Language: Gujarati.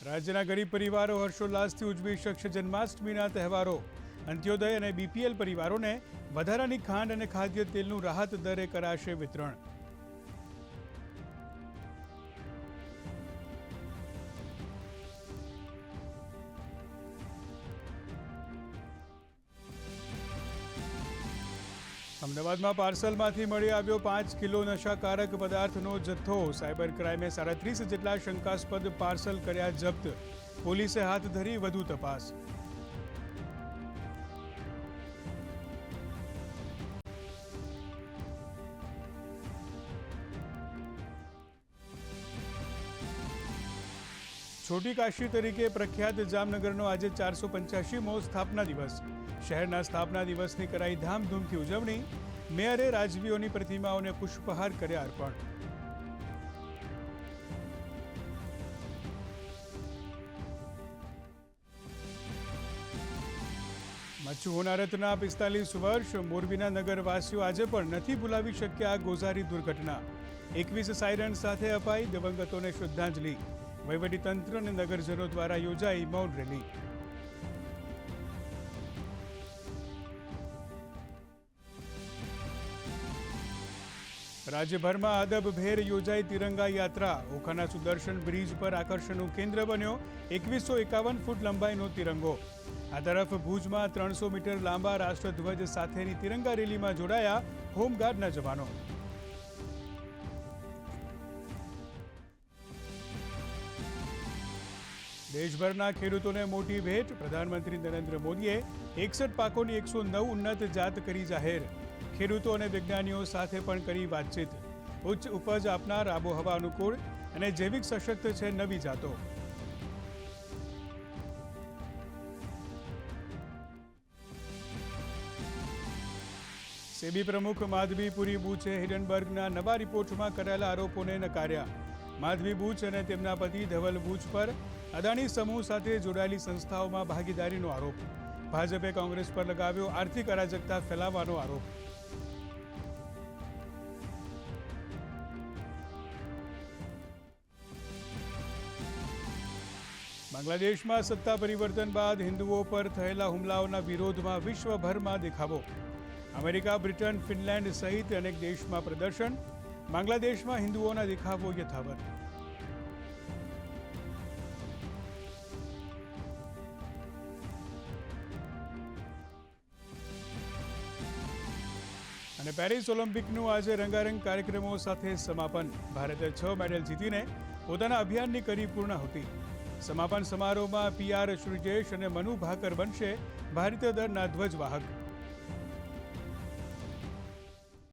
રાજ્યના ગરીબ પરિવારો હર્ષોલ્લાસથી ઉજવી શકશે જન્માષ્ટમીના તહેવારો. અંત્યોદય અને બીપીએલ પરિવારોને વધારાની ખાંડ અને ખાદ્ય તેલનું રાહત દરે કરાશે વિતરણ. અમદાવાદમાં પાર્સલમાંથી મળી આવ્યો 5 કિલો નશાકારક પદાર્થનો જથ્થો. સાયબર ક્રાઇમે 37 જેટલા શંકાસ્પદ પાર્સલ કર્યા જપ્ત. પોલીસે હાથ ધરી વધુ તપાસ. છોટી કાશી તરીકે પ્રખ્યાત જામનગરનો આજે 485મો સ્થાપના દિવસ. શહેરના સ્થાપના દિવસની કરાઈ ધામધૂમથી ઉજવણી. મેયરે રાજવીઓની પ્રતિમાઓને પુષ્પહાર કર્યા અર્પણ. મચ્છુ હોનારતના 45 વર્ષ. મોરબીના નગરવાસીઓ આજે પણ નથી ભૂલાવી શક્યા ગોઝારી દુર્ઘટના. 21 સાયરન સાથે અપાઈ દિવંગતોને શ્રદ્ધાંજલિ. વહીવટીતંત્ર અને નગરજનો દ્વારા યોજાઈ મૌન રેલી. રાજ્યભરમાં અદબભેર યોજાઈ તિરંગા યાત્રા. ઓખાના સુદર્શન બ્રિજ પર આકર્ષણનું કેન્દ્ર બન્યો 2151 ફૂટ લંબાઈનો તિરંગો. આ તરફ ભુજમાં 300 મીટર લાંબા રાષ્ટ્રધ્વજ સાથેની તિરંગા રેલીમાં જોડાયા હોમગાર્ડના જવાનો. દેશભરના ખેડૂતોને મોટી ભેટ. પ્રધાનમંત્રી નરેન્દ્ર મોદીએ 61 પાકોની 109 ઉન્નત જાત કરી જાહેર. ખેડૂતો અને વિજ્ઞાનીઓ સાથે પણ કરી વાતચીત. ઉચ્ચ ઉપજ આપનાર, આબોહવા અનુકૂળ અને જૈવિક સશક્ત છે નવી જાતો. સેબી પ્રમુખ માધવી પુરી બુચે હિડનબર્ગના નવા રિપોર્ટમાં કરાયેલા આરોપોને નકાર્યા. માધવી બુચ અને તેમના પતિ ધવલ બુચ પર અદાણી સમૂહ સાથે જોડાયેલી સંસ્થાઓમાં ભાગીદારીનો આરોપ. ભાજપે કોંગ્રેસ પર લગાવ્યો આર્થિક અરાજકતા ફેલાવવાનો આરોપ. બાંગ્લાદેશમાં સત્તા પરિવર્તન બાદ હિન્દુઓ પર થયેલા હુમલાઓના વિરોધમાં વિશ્વભરમાં દેખાવો. અમેરિકા, બ્રિટન, ફિનલેન્ડ સહિત અનેક દેશમાં પ્રદર્શન. બાંગ્લાદેશમાં હિન્દુઓના દેખાવો યથાવત. અને પેરિસ ઓલિમ્પિકનું આજે રંગારંગ કાર્યક્રમો સાથે સમાપન. ભારતે 6 મેડલ જીતીને પોતાના અભિયાનની કરી પૂર્ણાહુતિ. સમાપન સમારોહમાં PR શ્રીજેશ અને મનુ ભાકર બનશે ભારતીય દળના ધ્વજવાહક.